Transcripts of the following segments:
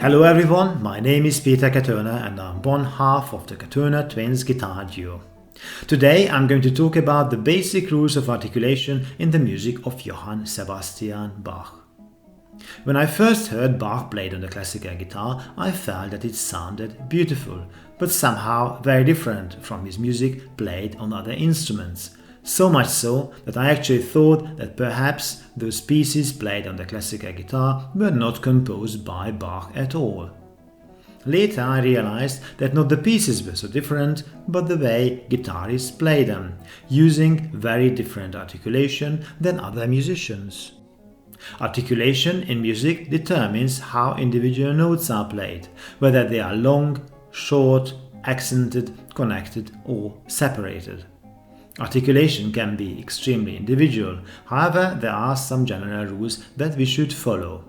Hello everyone, my name is Peter Katona and I'm one half of the Katona Twins guitar duo. Today I'm going to talk about the basic rules of articulation in the music of Johann Sebastian Bach. When I first heard Bach played on the classical guitar, I felt that it sounded beautiful, but somehow very different from his music played on other instruments. So much so that I actually thought that perhaps those pieces played on the classical guitar were not composed by Bach at all. Later I realized that not the pieces were so different, but the way guitarists play them, using very different articulation than other musicians. Articulation in music determines how individual notes are played, whether they are long, short, accented, connected or separated. Articulation can be extremely individual, however there are some general rules that we should follow.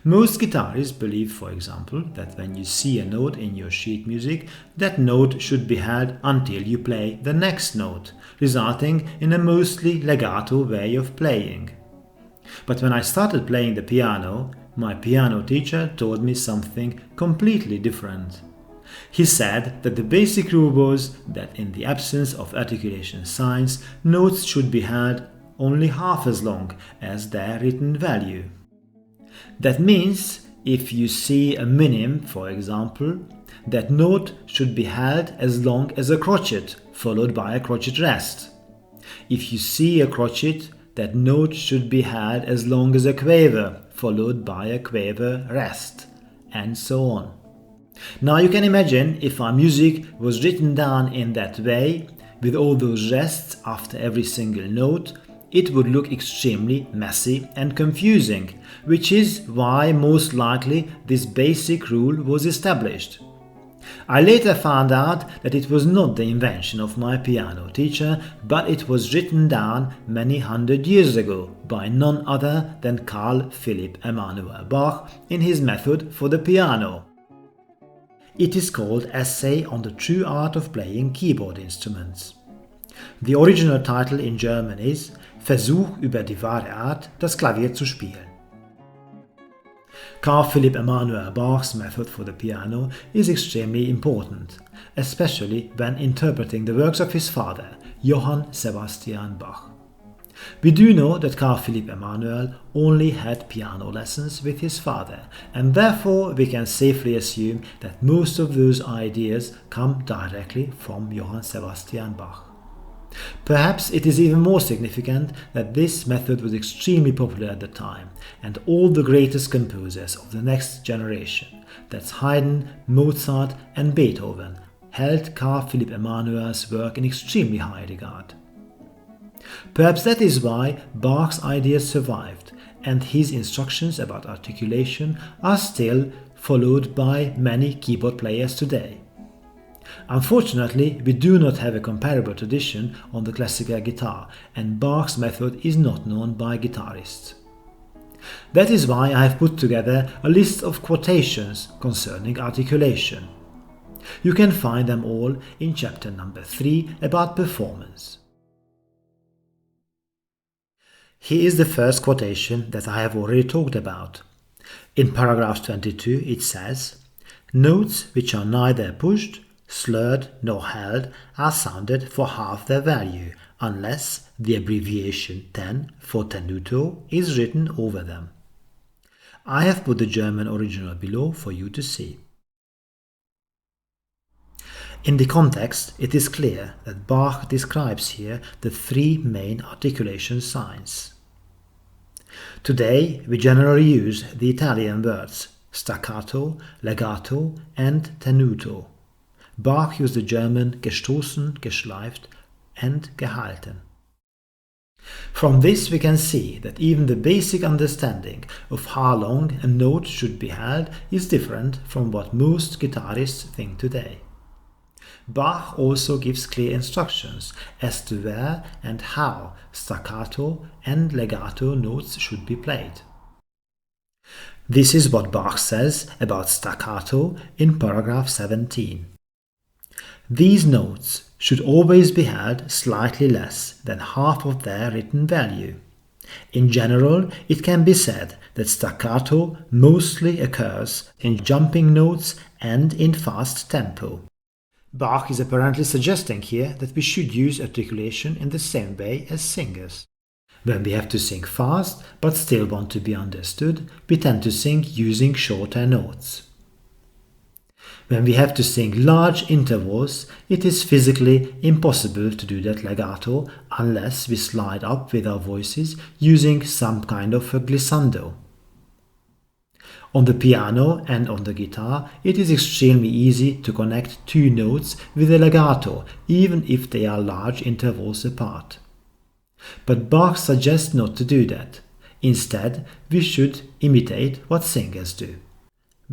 Most guitarists believe, for example, that when you see a note in your sheet music, that note should be held until you play the next note, resulting in a mostly legato way of playing. But when I started playing the piano, my piano teacher told me something completely different. He said that the basic rule was that in the absence of articulation signs, notes should be held only half as long as their written value. That means, if you see a minim, for example, that note should be held as long as a crotchet, followed by a crotchet rest. If you see a crotchet, that note should be held as long as a quaver, followed by a quaver rest, and so on. Now you can imagine if our music was written down in that way, with all those rests after every single note, it would look extremely messy and confusing, which is why most likely this basic rule was established. I later found out that it was not the invention of my piano teacher, but it was written down many hundred years ago by none other than Carl Philipp Emanuel Bach in his method for the piano. It is called Essay on the True Art of Playing Keyboard Instruments. The original title in German is Versuch über die wahre Art, das Klavier zu spielen. Carl Philipp Emanuel Bach's method for the piano is extremely important, especially when interpreting the works of his father, Johann Sebastian Bach. We do know that Carl Philipp Emanuel only had piano lessons with his father, and therefore we can safely assume that most of those ideas come directly from Johann Sebastian Bach. Perhaps it is even more significant that this method was extremely popular at the time, and all the greatest composers of the next generation, that's Haydn, Mozart and Beethoven, held Carl Philipp Emanuel's work in extremely high regard. Perhaps that is why Bach's ideas survived, and his instructions about articulation are still followed by many keyboard players today. Unfortunately, we do not have a comparable tradition on the classical guitar, and Bach's method is not known by guitarists. That is why I have put together a list of quotations concerning articulation. You can find them all in chapter number 3 about performance. Here is the first quotation that I have already talked about. In paragraph 22 it says, "Notes which are neither pushed, slurred nor held are sounded for half their value, unless the abbreviation 10 for tenuto is written over them." I have put the German original below for you to see. In the context, it is clear that Bach describes here the three main articulation signs. Today, we generally use the Italian words staccato, legato and tenuto. Bach used the German gestoßen, geschleift and gehalten. From this we can see that even the basic understanding of how long a note should be held is different from what most guitarists think today. Bach also gives clear instructions as to where and how staccato and legato notes should be played. This is what Bach says about staccato in paragraph 17. These notes should always be held slightly less than half of their written value. In general, it can be said that staccato mostly occurs in jumping notes and in fast tempo. Bach is apparently suggesting here that we should use articulation in the same way as singers. When we have to sing fast but still want to be understood, we tend to sing using shorter notes. When we have to sing large intervals, it is physically impossible to do that legato unless we slide up with our voices using some kind of a glissando. On the piano and on the guitar, it is extremely easy to connect two notes with a legato, even if they are large intervals apart. But Bach suggests not to do that. Instead, we should imitate what singers do.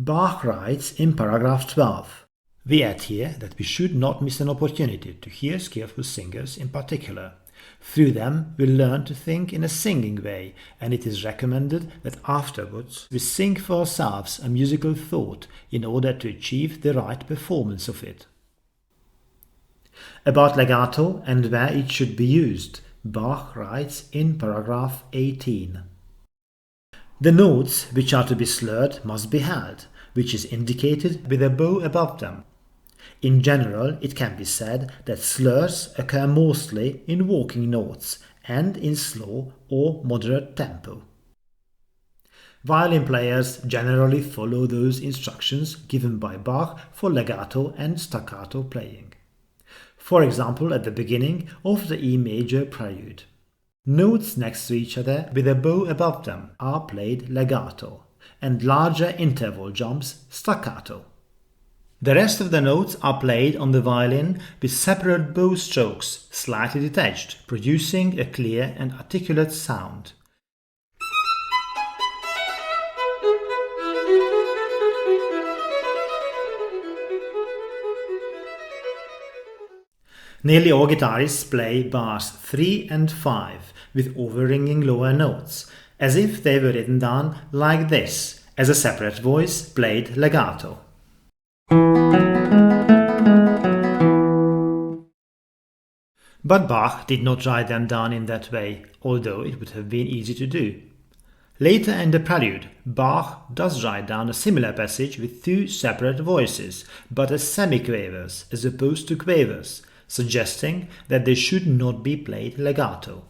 Bach writes in paragraph 12. We add here that we should not miss an opportunity to hear skillful singers in particular. Through them we learn to think in a singing way, and it is recommended that afterwards we sing for ourselves a musical thought in order to achieve the right performance of it. About legato and where it should be used, Bach writes in paragraph 18. The notes which are to be slurred must be held, which is indicated with a bow above them. In general, it can be said that slurs occur mostly in walking notes and in slow or moderate tempo. Violin players generally follow those instructions given by Bach for legato and staccato playing. For example, at the beginning of the E major Prelude. Notes next to each other with a bow above them are played legato, and larger interval jumps staccato. The rest of the notes are played on the violin with separate bow strokes, slightly detached, producing a clear and articulate sound. Nearly all guitarists play bars 3 and 5 with overringing lower notes, as if they were written down like this, as a separate voice played legato. But Bach did not write them down in that way, although it would have been easy to do. Later in the Prelude, Bach does write down a similar passage with two separate voices, but as semiquavers as opposed to quavers, suggesting that they should not be played legato.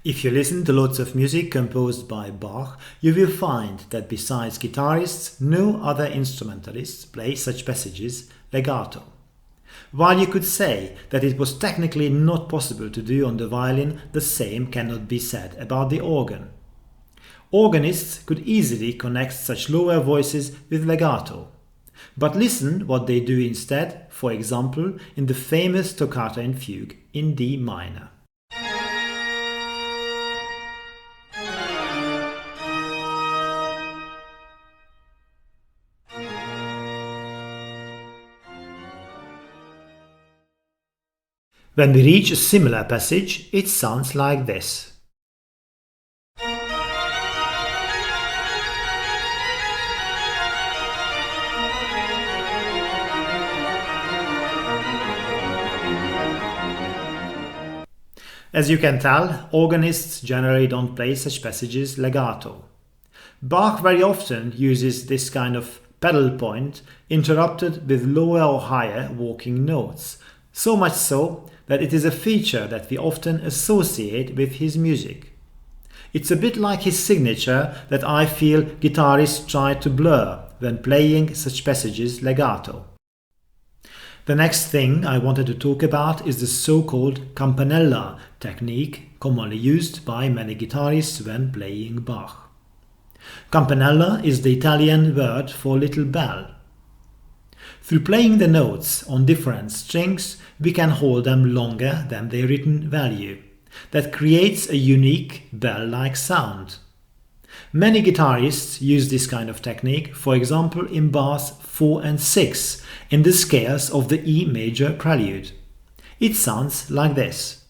If you listen to lots of music composed by Bach, you will find that besides guitarists, no other instrumentalists play such passages legato. While you could say that it was technically not possible to do on the violin, the same cannot be said about the organ. Organists could easily connect such lower voices with legato. But listen what they do instead, for example, in the famous toccata and fugue in D minor. When we reach a similar passage, it sounds like this. As you can tell, organists generally don't play such passages legato. Bach very often uses this kind of pedal point interrupted with lower or higher walking notes, so much so that it is a feature that we often associate with his music. It's a bit like his signature that I feel guitarists try to blur when playing such passages legato. The next thing I wanted to talk about is the so-called Campanella technique commonly used by many guitarists when playing Bach. Campanella is the Italian word for little bell. Through playing the notes on different strings, we can hold them longer than their written value. That creates a unique bell-like sound. Many guitarists use this kind of technique, for example in bars 4 and 6 in the scales of the E major Prelude. It sounds like this.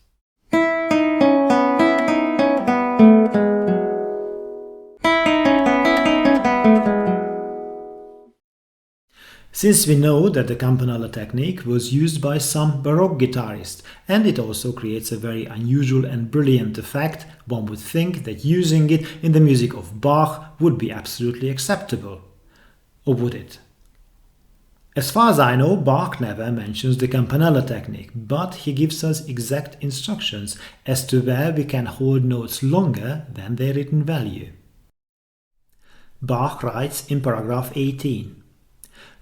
Since we know that the Campanella technique was used by some Baroque guitarists, and it also creates a very unusual and brilliant effect, one would think that using it in the music of Bach would be absolutely acceptable. Or would it? As far as I know, Bach never mentions the Campanella technique, but he gives us exact instructions as to where we can hold notes longer than their written value. Bach writes in paragraph 18,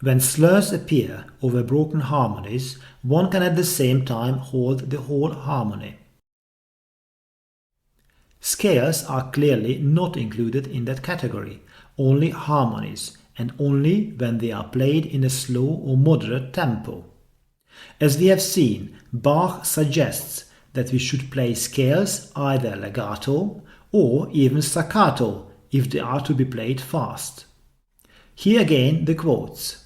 "When slurs appear over broken harmonies, one can at the same time hold the whole harmony." Scales are clearly not included in that category, only harmonies, and only when they are played in a slow or moderate tempo. As we have seen, Bach suggests that we should play scales either legato or even staccato if they are to be played fast. Here again the quotes.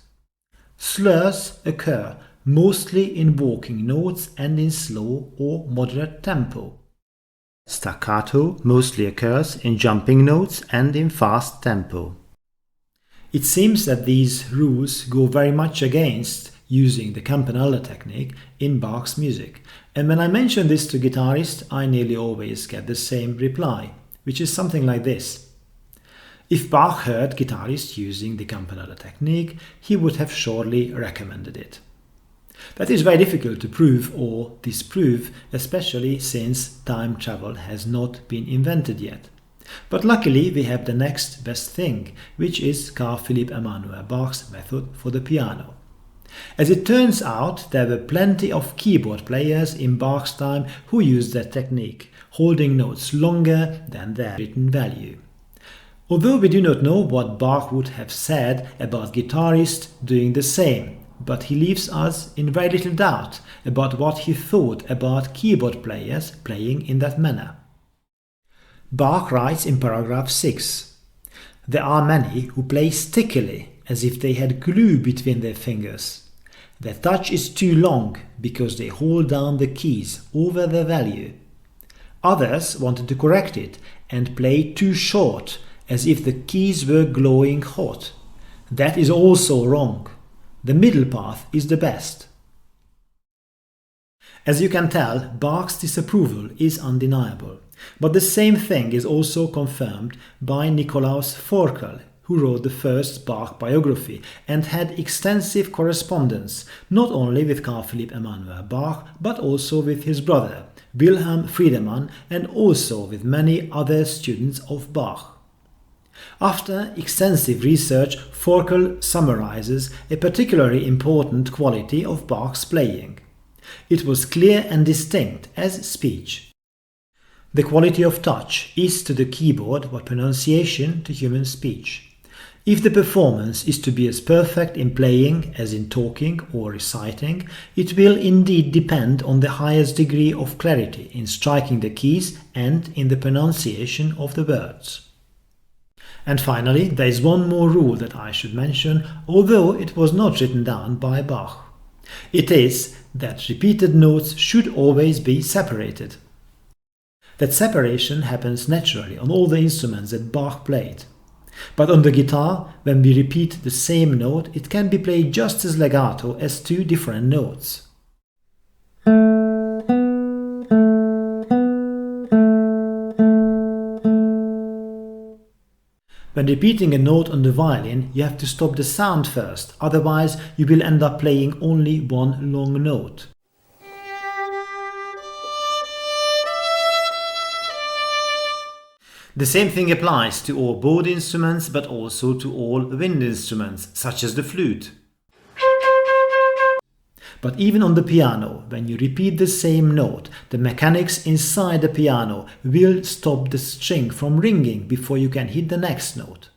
"Slurs occur mostly in walking notes and in slow or moderate tempo. Staccato mostly occurs in jumping notes and in fast tempo." It seems that these rules go very much against using the Campanella technique in Bach's music, and when I mention this to guitarists, I nearly always get the same reply, which is something like this. If Bach heard guitarists using the Campanella technique, he would have surely recommended it. That is very difficult to prove or disprove, especially since time travel has not been invented yet. But luckily we have the next best thing, which is Carl Philipp Emanuel Bach's method for the piano. As it turns out, there were plenty of keyboard players in Bach's time who used that technique, holding notes longer than their written value. Although we do not know what Bach would have said about guitarists doing the same, but he leaves us in very little doubt about what he thought about keyboard players playing in that manner. Bach writes in paragraph 6, "There are many who play stickily, as if they had glue between their fingers. Their touch is too long because they hold down the keys over their value. Others wanted to correct it and play too short, as if the keys were glowing hot. That is also wrong. The middle path is the best." As you can tell, Bach's disapproval is undeniable, but the same thing is also confirmed by Nikolaus Forkel, who wrote the first Bach biography and had extensive correspondence not only with Carl Philipp Emanuel Bach but also with his brother, Wilhelm Friedemann, and also with many other students of Bach. After extensive research, Forkel summarizes a particularly important quality of Bach's playing. It was clear and distinct as speech. The quality of touch is to the keyboard what pronunciation to human speech. If the performance is to be as perfect in playing as in talking or reciting, it will indeed depend on the highest degree of clarity in striking the keys and in the pronunciation of the words. And finally, there is one more rule that I should mention, although it was not written down by Bach. It is that repeated notes should always be separated. That separation happens naturally on all the instruments that Bach played. But on the guitar, when we repeat the same note, it can be played just as legato as two different notes. When repeating a note on the violin, you have to stop the sound first, otherwise you will end up playing only one long note. The same thing applies to all bowed instruments, but also to all wind instruments, such as the flute. But even on the piano, when you repeat the same note, the mechanics inside the piano will stop the string from ringing before you can hit the next note.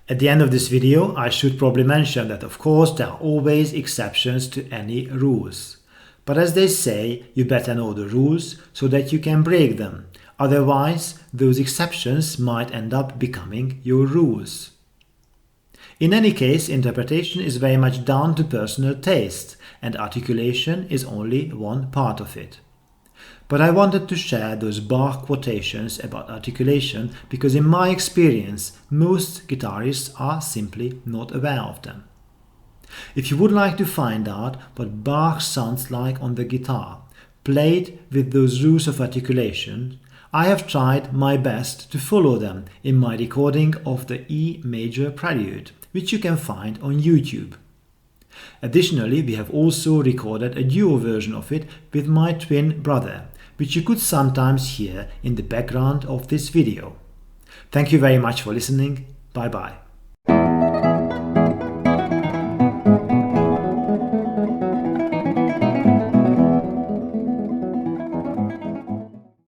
At the end of this video, I should probably mention that of course there are always exceptions to any rules. But as they say, you better know the rules so that you can break them. Otherwise, those exceptions might end up becoming your rules. In any case, interpretation is very much down to personal taste, and articulation is only one part of it. But I wanted to share those Bach quotations about articulation because in my experience, most guitarists are simply not aware of them. If you would like to find out what Bach sounds like on the guitar, played with those rules of articulation, I have tried my best to follow them in my recording of the E major Prelude, which you can find on YouTube. Additionally, we have also recorded a duo version of it with my twin brother, which you could sometimes hear in the background of this video. Thank you very much for listening. Bye bye.